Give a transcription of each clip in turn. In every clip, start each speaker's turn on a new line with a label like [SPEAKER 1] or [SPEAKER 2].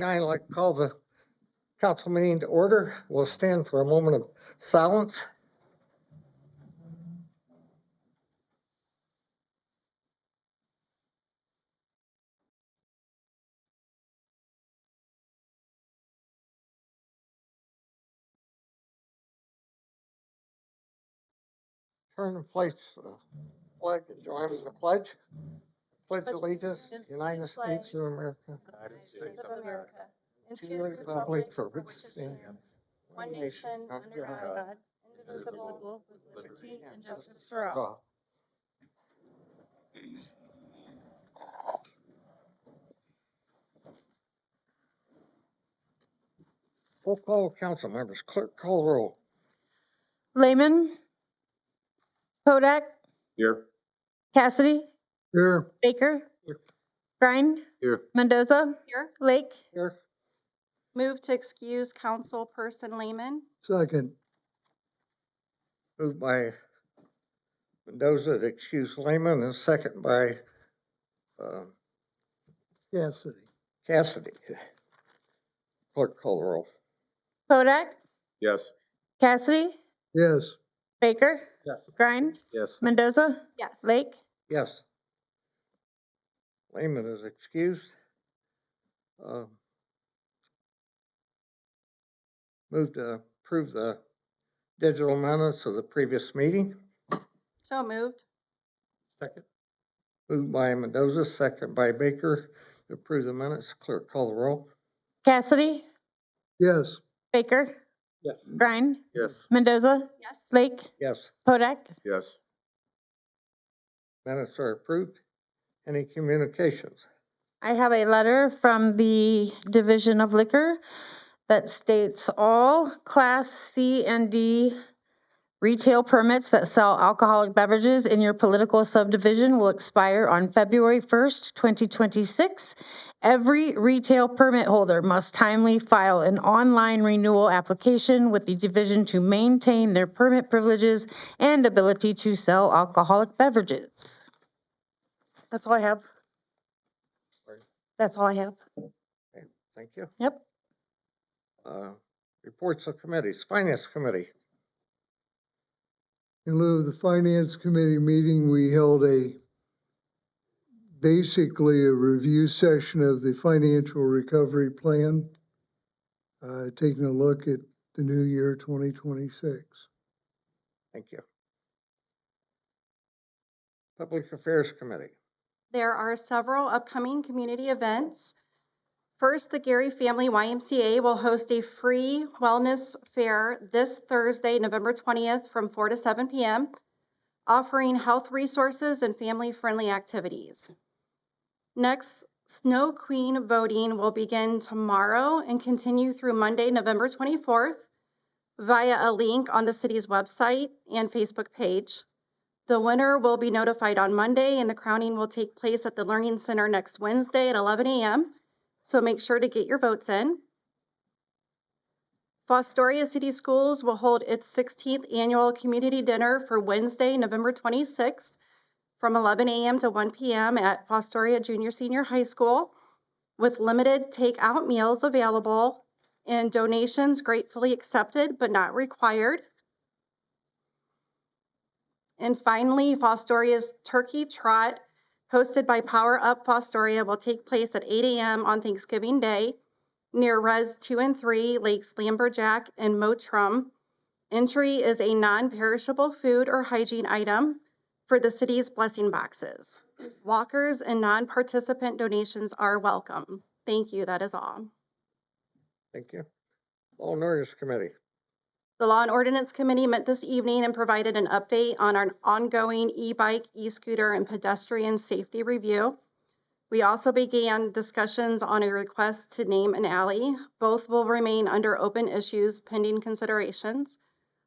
[SPEAKER 1] I'd like to call the council meeting to order. We'll stand for a moment of silence. Turn and place the flag and join in the pledge. Pledge allegiance to the United States of America,
[SPEAKER 2] United States of America, and
[SPEAKER 1] to the republic for which it stands,
[SPEAKER 2] one nation, under God, indivisible, with liberty and justice for all.
[SPEAKER 1] all. Full call, council members. Clerk, call the roll.
[SPEAKER 2] Lehman, Kodak,
[SPEAKER 3] Here.
[SPEAKER 2] Cassidy,
[SPEAKER 1] Here.
[SPEAKER 2] Baker,
[SPEAKER 1] Here.
[SPEAKER 2] Grine,
[SPEAKER 3] Here.
[SPEAKER 2] Mendoza,
[SPEAKER 4] Here.
[SPEAKER 2] Lake.
[SPEAKER 1] Here.
[SPEAKER 4] Move to excuse Councilperson Lehman.
[SPEAKER 1] Second. Moved by Mendoza to excuse Lehman and second by Cassidy. Clerk, call the roll.
[SPEAKER 2] Kodak,
[SPEAKER 3] Yes.
[SPEAKER 2] Cassidy,
[SPEAKER 1] Yes.
[SPEAKER 2] Baker,
[SPEAKER 1] Yes.
[SPEAKER 2] Grine,
[SPEAKER 3] Yes.
[SPEAKER 2] Mendoza,
[SPEAKER 4] Yes.
[SPEAKER 2] Lake.
[SPEAKER 1] Yes. Lehman is excused. Move to approve the digital minutes of the previous meeting.
[SPEAKER 4] So moved.
[SPEAKER 1] Second. Moved by Mendoza, second by Baker to approve the minutes. Clerk, call the roll.
[SPEAKER 2] Cassidy,
[SPEAKER 1] Yes.
[SPEAKER 2] Baker,
[SPEAKER 1] Yes.
[SPEAKER 2] Grine,
[SPEAKER 3] Yes.
[SPEAKER 2] Mendoza,
[SPEAKER 4] Yes.
[SPEAKER 2] Lake,
[SPEAKER 1] Yes.
[SPEAKER 2] Kodak.
[SPEAKER 3] Yes.
[SPEAKER 1] Minutes are approved. Any communications?
[SPEAKER 2] I have a letter from the Division of Liquor that states all Class C and D retail permits that sell alcoholic beverages in your political subdivision will expire on February 1st, 2026. Every retail permit holder must timely file an online renewal application with the division to maintain their permit privileges and ability to sell alcoholic beverages. That's all I have. That's all I have.
[SPEAKER 1] Okay, thank you.
[SPEAKER 2] Yep.
[SPEAKER 1] Reports of committees. Finance Committee.
[SPEAKER 5] In lieu of the Finance Committee meeting, we held basically a review session of the financial recovery plan, taking a look at the new year 2026.
[SPEAKER 1] Thank you. Public Affairs Committee.
[SPEAKER 4] There are several upcoming community events. First, the Gary Family YMCA will host a free wellness fair this Thursday, November 20th from 4 to 7 p.m., offering health resources and family-friendly activities. Next, Snow Queen voting will begin tomorrow and continue through Monday, November 24th via a link on the city's website and Facebook page. The winner will be notified on Monday, and the crowning will take place at the Learning Center next Wednesday at 11 a.m., so make sure to get your votes in. Fostoria City Schools will hold its 16th annual community dinner for Wednesday, November 26th from 11 a.m. to 1 p.m. at Fostoria Junior Senior High School, with limited takeout meals available and donations gratefully accepted but not required. And finally, Fostoria's Turkey Trot, hosted by Power Up Fostoria, will take place at 8 a.m. on Thanksgiving Day near Res 2 and 3, Lakes Lamberjack and Mottram. Entry is a non-perishable food or hygiene item for the city's blessing boxes. Walkers and non-participant donations are welcome. Thank you. That is all.
[SPEAKER 1] Thank you. Law and Orders Committee.
[SPEAKER 4] The Law and Ordinance Committee met this evening and provided an update on our ongoing e-bike, e-scooter, and pedestrian safety review. We also began discussions on a request to name an alley. Both will remain under open issues pending considerations.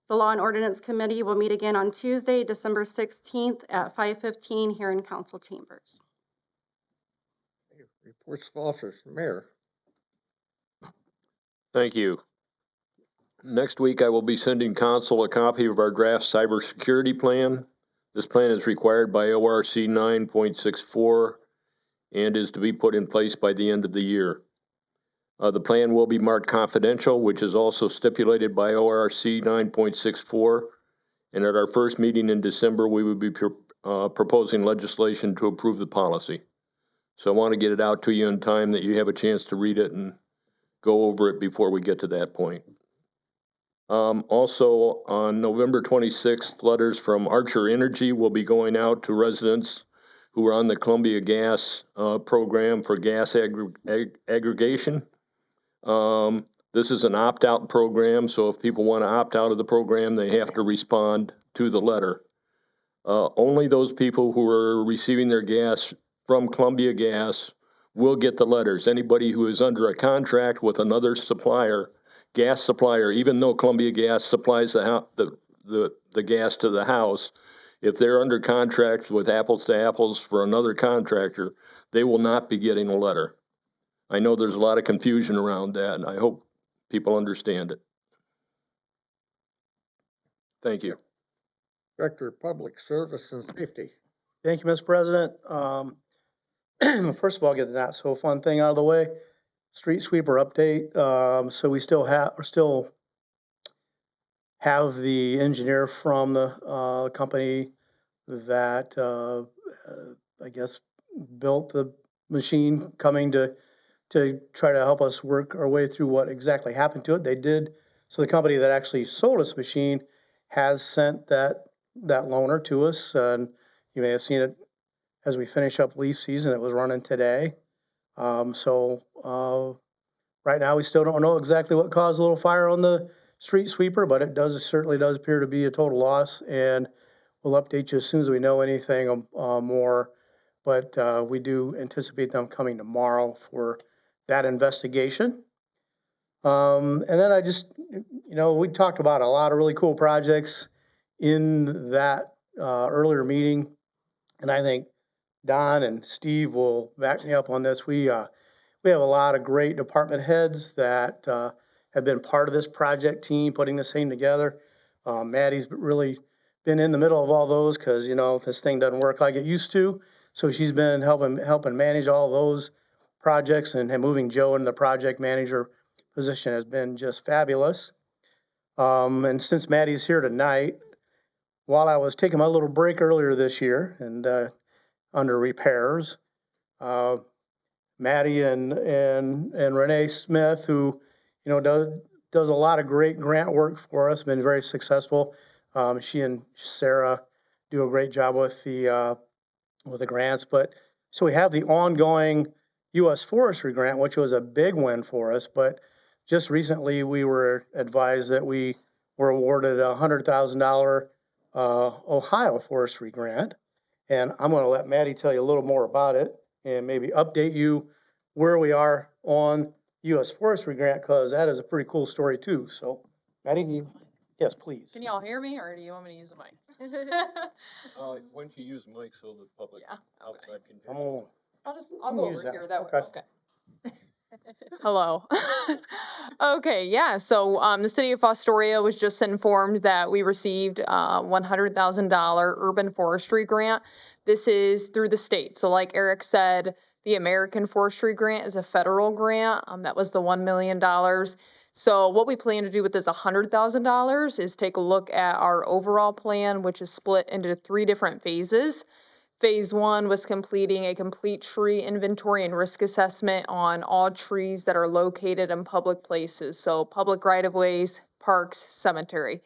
[SPEAKER 4] The Law and Ordinance Committee will meet again on Tuesday, December 16th at 5:15 here in Council Chambers.
[SPEAKER 1] Reports of officers. Mayor.
[SPEAKER 3] Thank you. Next week, I will be sending council a copy of our draft cybersecurity plan. This plan is required by ORC 9.64 and is to be put in place by the end of the year. The plan will be marked confidential, which is also stipulated by ORC 9.64. And at our first meeting in December, we would be proposing legislation to approve the policy. So I want to get it out to you in time that you have a chance to read it and go over it before we get to that point. Also, on November 26th, letters from Archer Energy will be going out to residents who are on the Columbia Gas program for gas aggregation. This is an opt-out program, so if people want to opt out of the program, they have to respond to the letter. Only those people who are receiving their gas from Columbia Gas will get the letters. Anybody who is under a contract with another supplier, gas supplier, even though Columbia Gas supplies the gas to the house, if they're under contract with apples to apples for another contractor, they will not be getting a letter. I know there's a lot of confusion around that, and I hope people understand it. Thank you.
[SPEAKER 1] Director of Public Service and Safety.
[SPEAKER 6] Thank you, Mr. President. First of all, get the not so fun thing out of the way. Street sweeper update. So we still have the engineer from the company that I guess built the machine coming to try to help us work our way through what exactly happened to it. They did. So the company that actually sold us the machine has sent that loaner to us, and you may have seen it as we finish up leaf season. It was running today. Right now we still don't know exactly what caused a little fire on the street sweeper, but it certainly does appear to be a total loss, and we'll update you as soon as we know anything more. But we do anticipate them coming tomorrow for that investigation. And then I just, we talked about a lot of really cool projects in that earlier meeting, and I think Don and Steve will back me up on this. We have a lot of great department heads that have been part of this project team, putting this thing together. Maddie's really been in the middle of all those because, this thing doesn't work like it used to. So she's been helping manage all those projects, and moving Joe into the project manager position has been just fabulous. And since Maddie's here tonight, while I was taking my little break earlier this year and under repairs, Maddie and Renee Smith, who does a lot of great grant work for us, been very successful. She and Sarah do a great job with the grants. But so we have the ongoing U.S. Forestry grant, which was a big win for us. But just recently, we were advised that we were awarded a $100,000 Ohio Forestry grant. And I'm going to let Maddie tell you a little more about it and maybe update you where we are on U.S. Forestry grant, because that is a pretty cool story too. So, Maddie, yes, please.
[SPEAKER 7] Can y'all hear me, or do you want me to use the mic?
[SPEAKER 3] Why don't you use mic so the public
[SPEAKER 7] Yeah,
[SPEAKER 3] outside can hear?
[SPEAKER 6] I'm on.
[SPEAKER 7] I'll go
[SPEAKER 6] use
[SPEAKER 7] over
[SPEAKER 6] that.
[SPEAKER 7] here that way.
[SPEAKER 6] Okay.
[SPEAKER 7] Okay. Hello. Okay, yeah, so the city of Fostoria was just informed that we received a $100,000 urban forestry grant. This is through the state. So like Eric said, the American Forestry Grant is a federal grant. That was the $1 million. So what we plan to do with this $100,000 is take a look at our overall plan, which is split into 3 different phases. Phase 1 was completing a complete tree inventory and risk assessment on all trees that are located in public places, so public right-of-ways, parks, cemetery.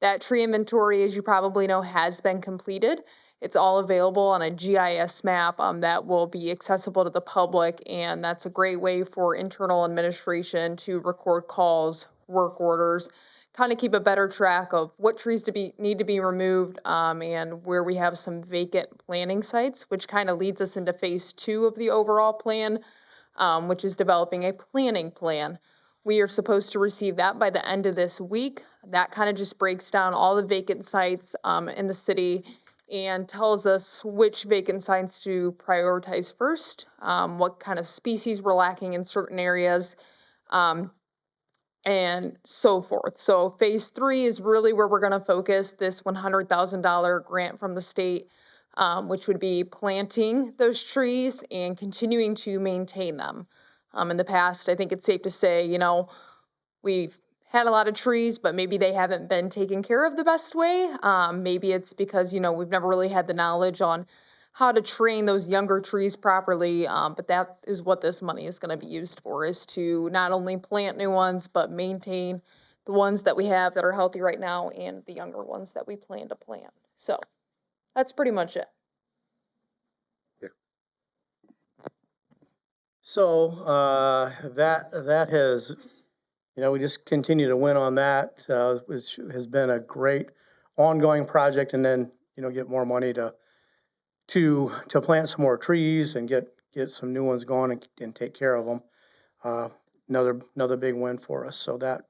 [SPEAKER 7] That tree inventory, as you probably know, has been completed. It's all available on a GIS map that will be accessible to the public, and that's a great way for internal administration to record calls, work orders, kind of keep a better track of what trees need to be removed, and where we have some vacant planting sites, which kind of leads us into phase 2 of the overall plan, which is developing a planning plan. We are supposed to receive that by the end of this week. That kind of just breaks down all the vacant sites in the city and tells us which vacant sites to prioritize first, what kind of species we're lacking in certain areas, and so forth. So phase 3 is really where we're going to focus this $100,000 grant from the state, which would be planting those trees and continuing to maintain them. In the past, I think it's safe to say, we've had a lot of trees, but maybe they haven't been taken care of the best way. Maybe it's because, we've never really had the knowledge on how to train those younger trees properly. But that is what this money is going to be used for, is to not only plant new ones, but maintain the ones that we have that are healthy right now and the younger ones that we plan to plant. So that's pretty much it.
[SPEAKER 6] So, that has, we just continue to win on that, which has been a great ongoing project, and then, get more money to plant some more trees and get some new ones going and take care of them. Another big win for us. So that,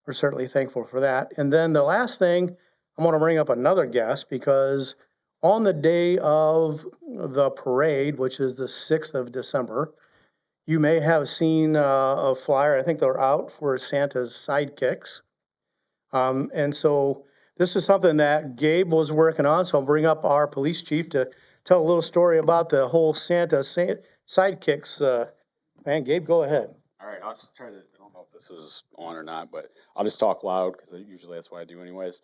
[SPEAKER 6] we're certainly thankful for that. And then the last thing, I'm going to bring up another guest, because on the day of the parade, which is the 6th of December, you may have seen a flyer. I think they're out for Santa's Sidekicks. And so this is something that Gabe was working on. So I'll bring up our police chief to tell a little story about the whole Santa Sidekicks. Man, Gabe, go ahead.
[SPEAKER 8] All right, I'll just try to, I don't know if this is on or not, but I'll just talk loud, because usually that's what I do anyways.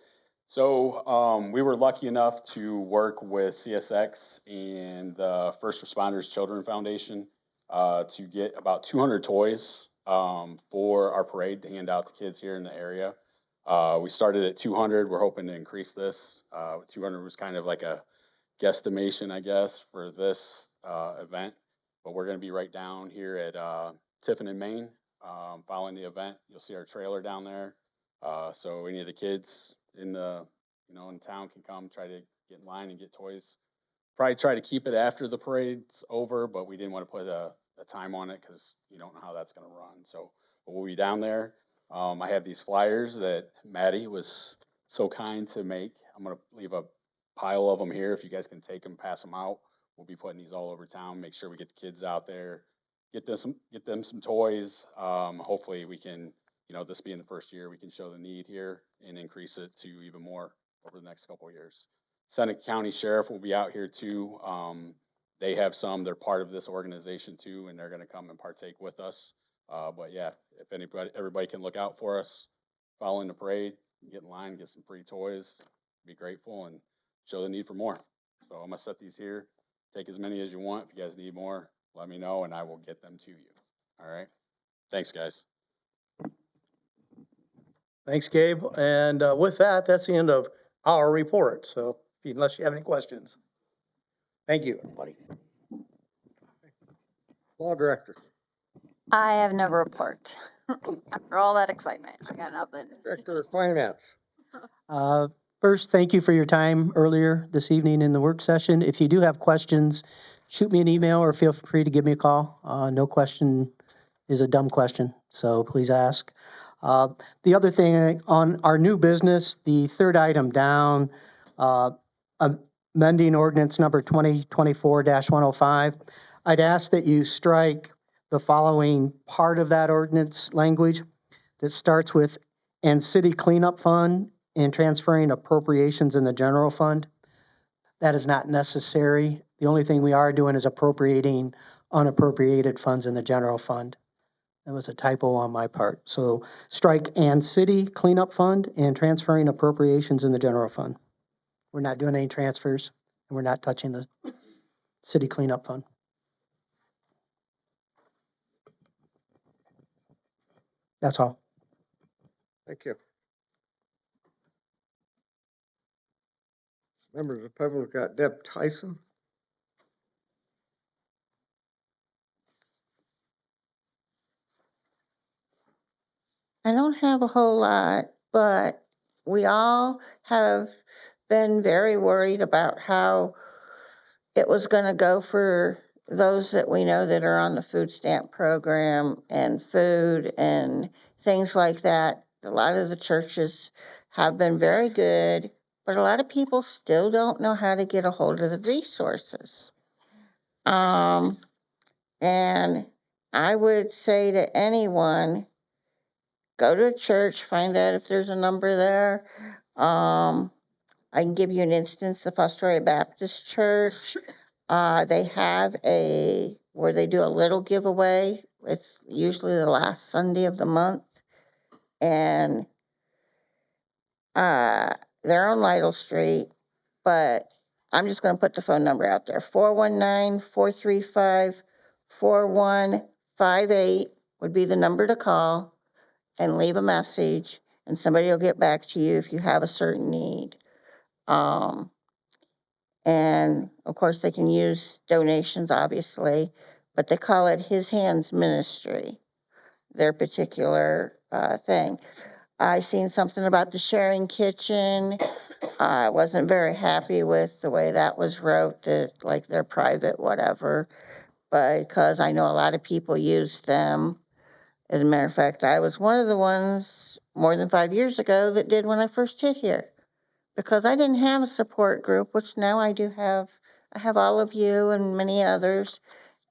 [SPEAKER 8] So we were lucky enough to work with CSX and the First Responders Children Foundation to get about 200 toys for our parade to hand out to kids here in the area. We started at 200. We're hoping to increase this. 200 was kind of like a guesstimation, I guess, for this event. But we're going to be right down here at Tiffin and Maine following the event. You'll see our trailer down there. So any of the kids in the, in town can come try to get in line and get toys. Probably try to keep it after the parade's over, but we didn't want to put a time on it, because you don't know how that's going to run. So but we'll be down there. I have these flyers that Maddie was so kind to make. I'm going to leave a pile of them here. If you guys can take them, pass them out. We'll be putting these all over town. Make sure we get the kids out there, get them some toys. Hopefully we can, this being the first year, we can show the need here and increase it to even more over the next couple of years. Seneca County Sheriff will be out here too. They have some, they're part of this organization too, and they're going to come and partake with us. But yeah, if everybody can look out for us following the parade, get in line, get some free toys, be grateful, and show the need for more. So I'm going to set these here. Take as many as you want. If you guys need more, let me know and I will get them to you. All right. Thanks, guys.
[SPEAKER 6] Thanks, Gabe. And with that, that's the end of our report. So unless you have any questions. Thank you, everybody.
[SPEAKER 1] Law Director.
[SPEAKER 9] I have no report. After all that excitement, I got nothing.
[SPEAKER 1] Director of Finance.
[SPEAKER 10] First, thank you for your time earlier this evening in the work session. If you do have questions, shoot me an email or feel free to give me a call. No question is a dumb question, so please ask. The other thing on our new business, the third item down, amending ordinance number 2024-105, I'd ask that you strike the following part of that ordinance language that starts with "and city cleanup fund" and transferring appropriations in the general fund. That is not necessary. The only thing we are doing is appropriating unappropriated funds in the general fund. That was a typo on my part. So strike "and city cleanup fund" and transferring appropriations in the general fund. We're not doing any transfers, and we're not touching the city cleanup fund. That's all.
[SPEAKER 1] Thank you. Members of the public, got Deb Tyson.
[SPEAKER 11] I don't have a whole lot, but we all have been very worried about how it was going to go for those that we know that are on the food stamp program and food and things like that. A lot of the churches have been very good, but a lot of people still don't know how to get a hold of the resources. And I would say to anyone, go to a church, find out if there's a number there. I can give you an instance, the Fostoria Baptist Church. They have where they do a little giveaway. It's usually the last Sunday of the month. And they're on Lytle Street, but I'm just going to put the phone number out there. 419-435-4158 would be the number to call and leave a message, and somebody will get back to you if you have a certain need. And of course, they can use donations, obviously, but they call it His Hands Ministry, their particular thing. I seen something about the sharing kitchen. I wasn't very happy with the way that was wrote, that like they're private, whatever, because I know a lot of people use them. As a matter of fact, I was one of the ones more than 5 years ago that did when I first hit here, because I didn't have a support group, which now I do have. I have all of you and many others,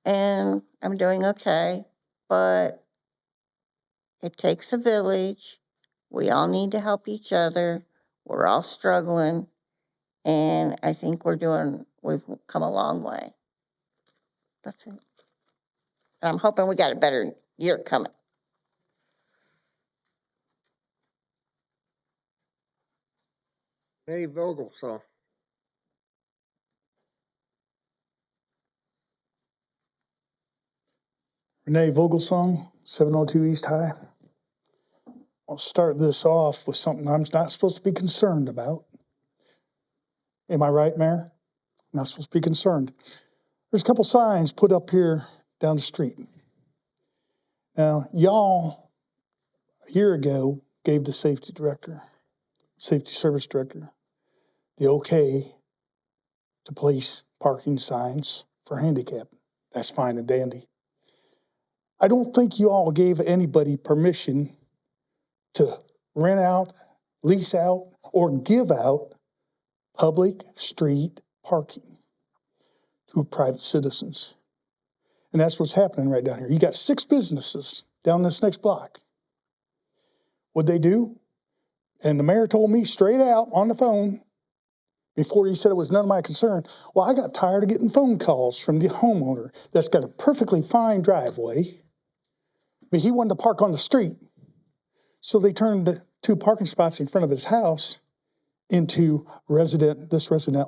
[SPEAKER 11] and I'm doing okay, but it takes a village. We all need to help each other. We're all struggling, and I think we've come a long way. That's it. And I'm hoping we got a better year coming.
[SPEAKER 1] Hey, Vogelsong.
[SPEAKER 12] Renee Vogelsong, 702 East High. I'll start this off with something I'm not supposed to be concerned about. Am I right, Mayor? I'm not supposed to be concerned. There's a couple signs put up here down the street. Now, y'all, a year ago, gave the safety service director, the okay to place parking signs for handicap. That's fine and dandy. I don't think you all gave anybody permission to rent out, lease out, or give out public street parking to private citizens. And that's what's happening right down here. You got 6 businesses down this next block. What'd they do? And the mayor told me straight out on the phone, before he said it was none of my concern, well, I got tired of getting phone calls from the homeowner that's got a perfectly fine driveway, but he wanted to park on the street. So they turned the 2 parking spots in front of his house into resident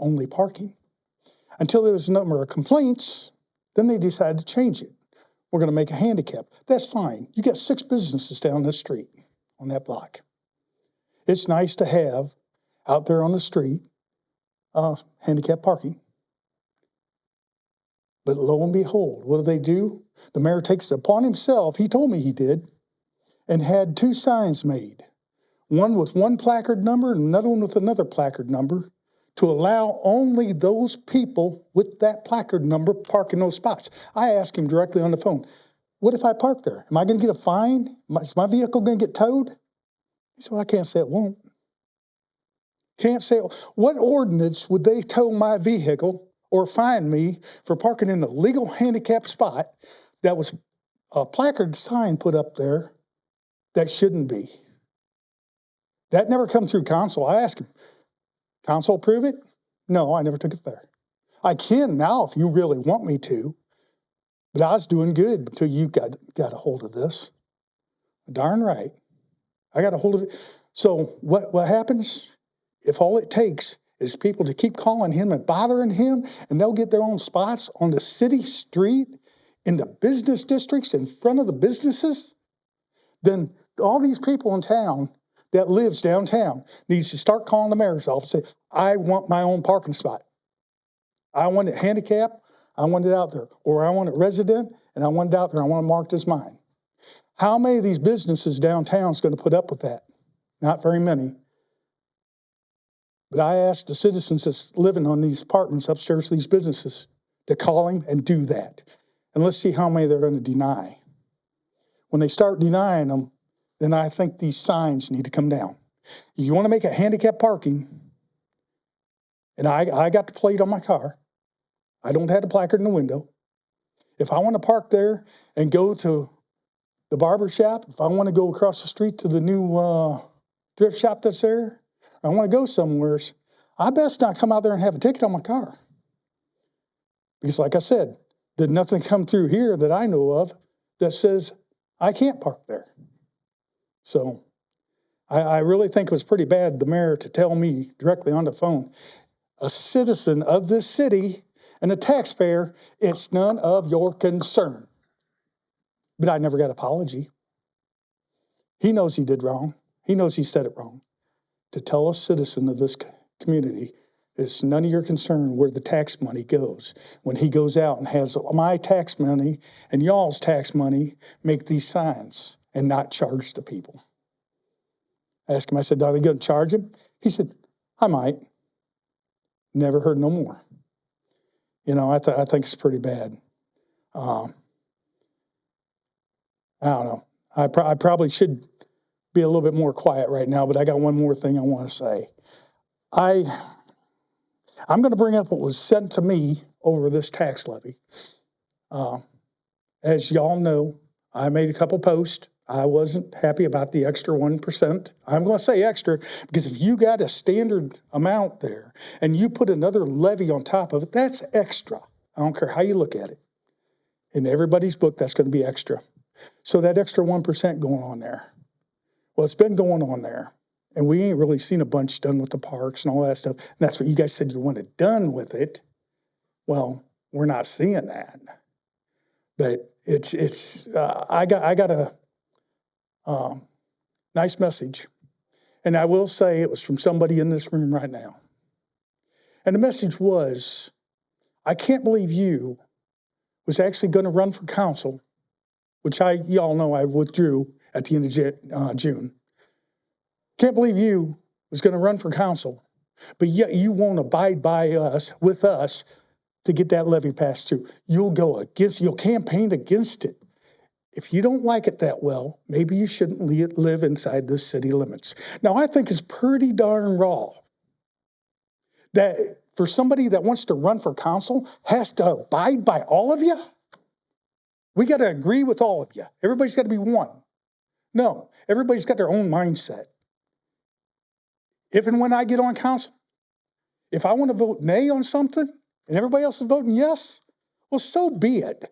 [SPEAKER 12] only parking. Until there was a number of complaints, then they decided to change it. We're going to make a handicap. That's fine. You got 6 businesses down this street on that block. It's nice to have out there on the street handicap parking. But lo and behold, what do? The mayor takes it upon himself, he told me he did, and had 2 signs made. One with one placard number and another one with another placard number, to allow only those people with that placard number park in those spots. I asked him directly on the phone, what if I park there? Am I going to get a fine? Is my vehicle going to get towed? He said, well, I can't say it won't. Can't say it. What ordinance would they tow my vehicle or fine me for parking in the legal handicap spot that was a placard sign put up there that shouldn't be? That never come through council. I asked him, council approve it? No, I never took it there. I can now if you really want me to, but I was doing good until you got a hold of this. Darn right. I got a hold of it. So what happens if all it takes is people to keep calling him and bothering him, and they'll get their own spots on the city street in the business districts in front of the businesses? Then all these people in town that lives downtown needs to start calling the mayor's office and say, I want my own parking spot. I want it handicap. I want it out there. Or I want it resident, and I want it out there. I want it marked as mine. How many of these businesses downtown is going to put up with that? Not very many. But I asked the citizens that's living on these apartments upstairs, these businesses, to call him and do that. And let's see how many they're going to deny. When they start denying them, then I think these signs need to come down. If you want to make a handicap parking, and I got the plate on my car, I don't have the placard in the window. If I want to park there and go to the barber shop, if I want to go across the street to the new thrift shop that's there, I want to go somewhere, I best not come out there and have a ticket on my car. Because like I said, did nothing come through here that I know of that says I can't park there. So I really think it was pretty bad, the mayor, to tell me directly on the phone, a citizen of this city and a taxpayer, it's none of your concern. But I never got an apology. He knows he did wrong. He knows he said it wrong. To tell a citizen of this community, it's none of your concern where the tax money goes. When he goes out and has my tax money and y'all's tax money make these signs and not charge the people. I asked him, I said, are they going to charge him? He said, I might. Never heard no more. You know, I think it's pretty bad. I don't know. I probably should be a little bit more quiet right now, but I got one more thing I want to say. I'm going to bring up what was sent to me over this tax levy. As y'all know, I made a couple posts. I wasn't happy about the extra 1%. I'm going to say extra because if you got a standard amount there and you put another levy on top of it, that's extra. I don't care how you look at it. In everybody's book, that's going to be extra. So that extra 1% going on there. Well, it's been going on there. And we ain't really seen a bunch done with the parks and all that stuff. And that's what you guys said you wanted done with it. Well, we're not seeing that. But I got a nice message. And I will say it was from somebody in this room right now. And the message was, I can't believe you was actually going to run for council, which y'all know I withdrew at the end of June. Can't believe you was going to run for council, but yet you won't abide by with us to get that levy passed through. You'll campaign against it. If you don't like it that well, maybe you shouldn't live inside the city limits. Now, I think it's pretty darn raw that for somebody that wants to run for council has to abide by all of you. We got to agree with all of you. Everybody's got to be one. No, everybody's got their own mindset. If and when I get on council, if I want to vote nay on something and everybody else is voting yes, well, so be it.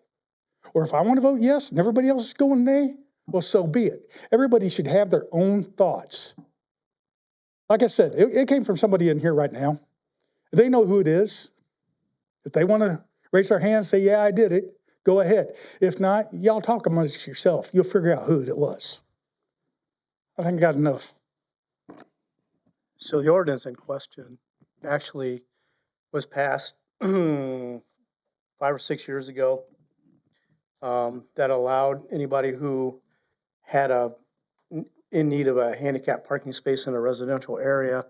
[SPEAKER 12] Or if I want to vote yes and everybody else is going nay, well, so be it. Everybody should have their own thoughts. Like I said, it came from somebody in here right now. They know who it is. If they want to raise their hand and say, yeah, I did it, go ahead. If not, y'all talk amongst yourself. You'll figure out who it was. I think I got enough.
[SPEAKER 6] So the ordinance in question actually was passed 5 or 6 years ago, that allowed anybody who had in need of a handicap parking space in a residential area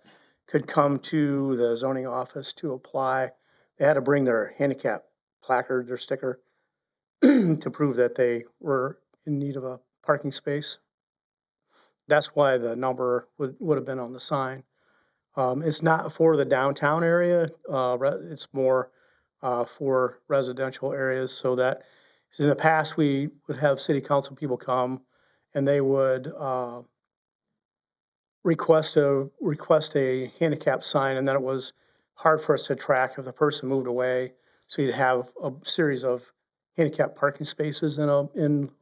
[SPEAKER 6] could come to the zoning office to apply. They had to bring their handicap placard, their sticker, to prove that they were in need of a parking space. That's why the number would have been on the sign. It's not for the downtown area. It's more for residential areas, so that in the past we would have city council people come and they would request a handicap sign, and then it was hard for us to track if the person moved away. So you'd have a series of handicap parking spaces in a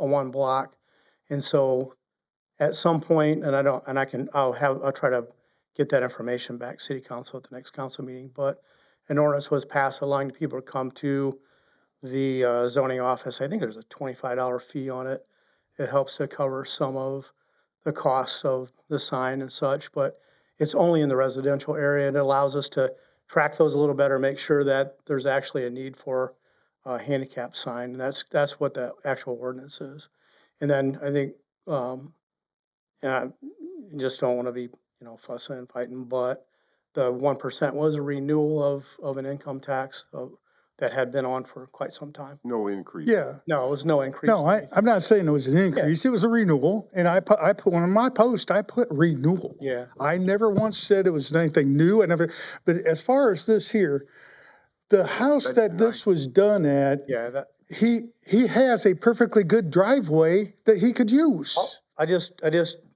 [SPEAKER 6] one block. And so at some point, I'll try to get that information back to city council at the next council meeting, but an ordinance was passed allowing people to come to the zoning office. I think there's a $25 fee on it. It helps to cover some of the costs of the sign and such, but it's only in the residential area, and it allows us to track those a little better, make sure that there's actually a need for a handicap sign. And that's what the actual ordinance is. And then I think, and I just don't want to be, fussing and fighting, but the 1% was a renewal of an income tax that had been on for quite some time.
[SPEAKER 13] No increase.
[SPEAKER 12] Yeah.
[SPEAKER 6] No, it was no increase.
[SPEAKER 12] No, I'm not saying it was an increase. Yeah. It was a renewal. And I put one of my posts, I put renewal.
[SPEAKER 6] Yeah.
[SPEAKER 12] I never once said it was anything new. But as far as this here, the house this was done at, he has a perfectly good driveway that he could use.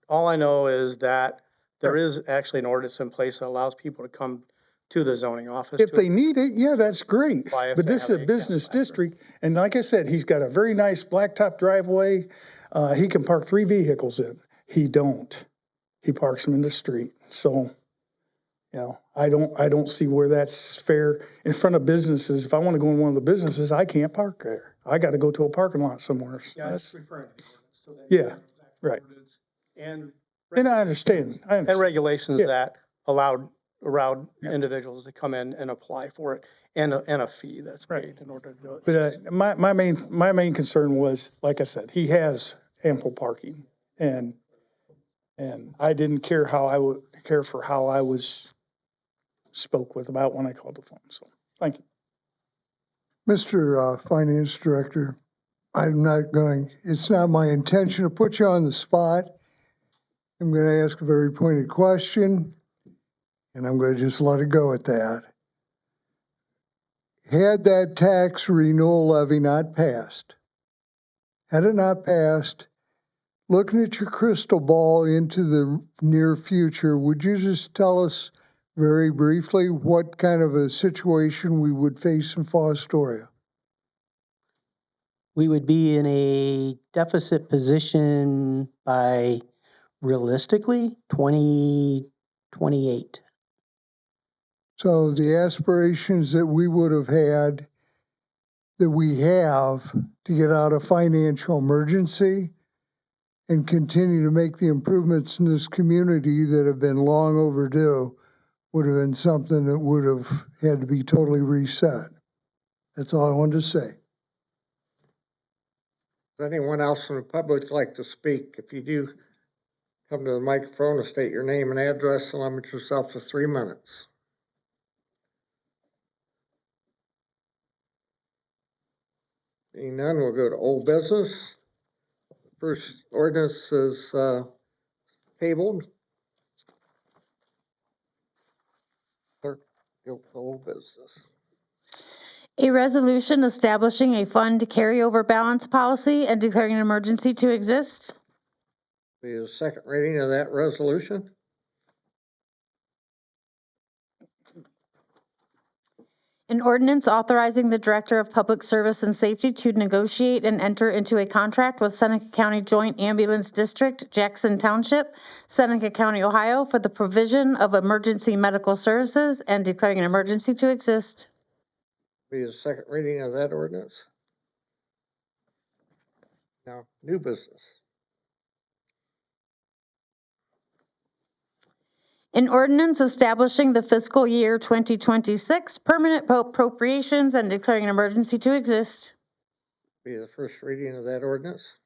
[SPEAKER 6] All I know is that there is actually an ordinance in place that allows people to come to the zoning office.
[SPEAKER 12] If they need it, yeah, that's great.
[SPEAKER 6] Apply if
[SPEAKER 12] But
[SPEAKER 6] they
[SPEAKER 12] this is
[SPEAKER 6] have
[SPEAKER 12] a
[SPEAKER 6] a
[SPEAKER 12] business
[SPEAKER 6] factory.
[SPEAKER 12] district, and like I said, he's got a very nice blacktop driveway. He can park 3 vehicles in. He don't. He parks them in the street. So, you know, I don't see where that's fair in front of businesses. If I want to go in one of the businesses, I can't park there. I got to go to a parking lot somewhere. So
[SPEAKER 6] Yeah,
[SPEAKER 12] that's,
[SPEAKER 6] it's referring to the ordinance, so that-
[SPEAKER 12] Yeah, right.
[SPEAKER 6] And
[SPEAKER 12] and I understand.
[SPEAKER 6] and regulations
[SPEAKER 12] Yeah.
[SPEAKER 6] that allowed individuals to come in and apply for it, and a fee that's paid in order to do it.
[SPEAKER 12] But my main concern was, like I said, he has ample parking, and I didn't care how I was spoke with about when I called the phone. So thank you.
[SPEAKER 5] Mr. Finance Director, it's not my intention to put you on the spot. I'm going to ask a very pointed question, and I'm going to just let it go at that. Had that tax renewal levy not passed, looking at your crystal ball into the near future, would you just tell us very briefly what kind of a situation we would face in Fostoria?
[SPEAKER 10] We would be in a deficit position by realistically 2028.
[SPEAKER 5] So the aspirations that we would have had, that we have to get out of financial emergency and continue to make the improvements in this community that have been long overdue, would have been something that would have had to be totally reset. That's all I wanted to say. Does anyone else from the public like to speak? If you do, come to the microphone and state your name and address and limit yourself to 3 minutes. Seeing none, we'll go to old business. First ordinance is tabled. Clerk, go to old business.
[SPEAKER 2] A resolution establishing a fund carryover balance policy and declaring an emergency to exist.
[SPEAKER 5] Be the second reading of that resolution.
[SPEAKER 2] An ordinance authorizing the Director of Public Service and Safety to negotiate and enter into a contract with Seneca County Joint Ambulance District, Jackson Township, Seneca County, Ohio, for the provision of emergency medical services and declaring an emergency to exist.
[SPEAKER 5] Be the second reading of that ordinance. Now, new business.
[SPEAKER 2] An ordinance establishing the fiscal year 2026 permanent appropriations and declaring an emergency to exist.
[SPEAKER 5] Be the first reading of that ordinance.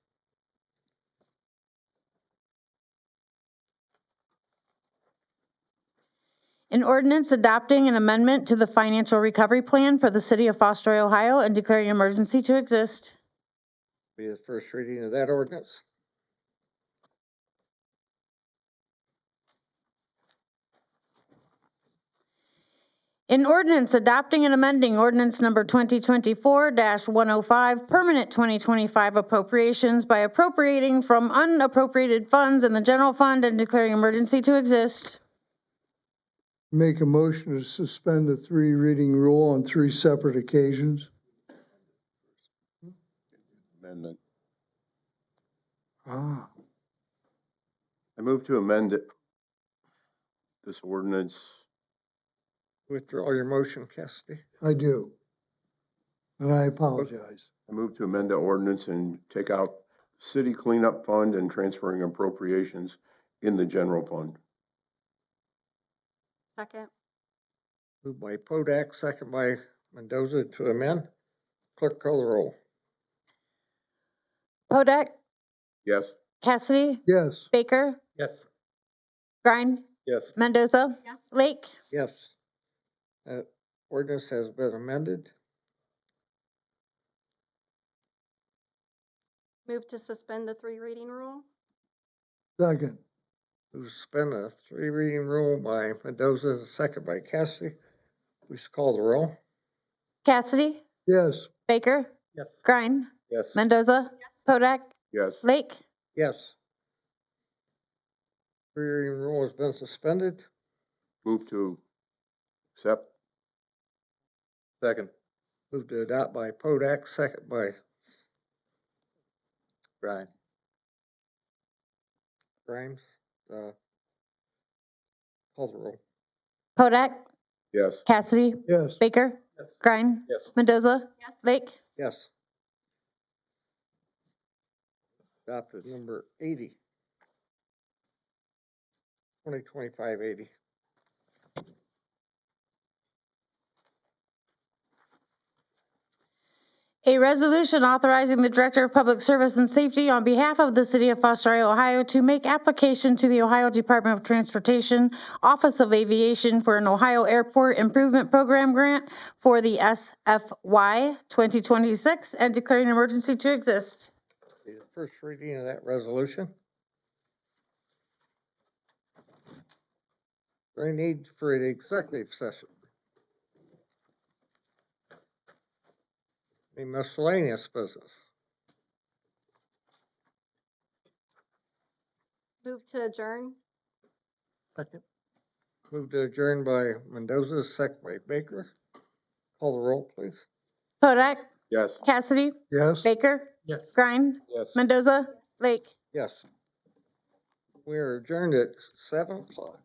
[SPEAKER 2] An ordinance adopting an amendment to the financial recovery plan for the city of Fostoria, Ohio, and declaring an emergency to exist.
[SPEAKER 5] Be the first reading of that ordinance.
[SPEAKER 2] An ordinance adopting and amending ordinance number 2024-105, permanent 2025 appropriations by appropriating from unappropriated funds in the general fund and declaring emergency to exist.
[SPEAKER 5] Make a motion to suspend the 3 reading rule on 3 separate occasions.
[SPEAKER 13] Amendment.
[SPEAKER 5] Ah,
[SPEAKER 13] I move to amend this ordinance.
[SPEAKER 5] withdraw your motion, Cassidy. I do. And I apologize.
[SPEAKER 13] I move to amend the ordinance and take out city cleanup fund and transferring appropriations in the general fund.
[SPEAKER 4] Second.
[SPEAKER 5] Moved by Podak, second by Mendoza to amend. Clerk, call the roll.
[SPEAKER 2] Podak,
[SPEAKER 13] Yes.
[SPEAKER 2] Cassidy,
[SPEAKER 5] Yes.
[SPEAKER 2] Baker,
[SPEAKER 6] Yes.
[SPEAKER 2] Grind,
[SPEAKER 8] Yes.
[SPEAKER 2] Mendoza,
[SPEAKER 4] Yes.
[SPEAKER 2] Lake.
[SPEAKER 5] Yes. That ordinance has been amended.
[SPEAKER 4] Move to suspend the 3 reading rule.
[SPEAKER 5] Second. To suspend a 3 reading rule by Mendoza, second by Cassidy. Please call the roll.
[SPEAKER 2] Cassidy,
[SPEAKER 5] Yes.
[SPEAKER 2] Baker,
[SPEAKER 6] Yes.
[SPEAKER 2] Grind,
[SPEAKER 8] Yes.
[SPEAKER 2] Mendoza, Podak,
[SPEAKER 13] Yes.
[SPEAKER 2] Lake.
[SPEAKER 5] Yes. 3 reading rule has been suspended.
[SPEAKER 13] Move to Accept.
[SPEAKER 3] Second.
[SPEAKER 1] Move to adopt by Podak, second by
[SPEAKER 3] Brian.
[SPEAKER 1] Grimes. Call the roll.
[SPEAKER 2] Podak,
[SPEAKER 13] Yes.
[SPEAKER 2] Cassidy,
[SPEAKER 5] Yes.
[SPEAKER 2] Baker,
[SPEAKER 3] Yes.
[SPEAKER 2] Grine,
[SPEAKER 3] Yes.
[SPEAKER 2] Mendoza,
[SPEAKER 4] Yes.
[SPEAKER 2] Lake.
[SPEAKER 1] Yes. Adopted number 80. 2025-80.
[SPEAKER 2] A resolution authorizing the Director of Public Service and Safety on behalf of the City of Fostoria, Ohio, to make application to the Ohio Department of Transportation, Office of Aviation for an Ohio Airport Improvement Program grant for the SFY 2026 and declaring an emergency to exist.
[SPEAKER 1] The first reading of that resolution. Any need for an executive session? Any miscellaneous business?
[SPEAKER 4] Move to adjourn.
[SPEAKER 3] Second.
[SPEAKER 1] Move to adjourn by Mendoza, second by Baker. Call the roll, please.
[SPEAKER 2] Podak,
[SPEAKER 13] Yes.
[SPEAKER 2] Cassidy,
[SPEAKER 5] Yes.
[SPEAKER 2] Baker,
[SPEAKER 3] Yes.
[SPEAKER 2] Grine,
[SPEAKER 3] Yes.
[SPEAKER 2] Mendoza, Lake.
[SPEAKER 1] Yes. We are adjourned at 7 o'clock.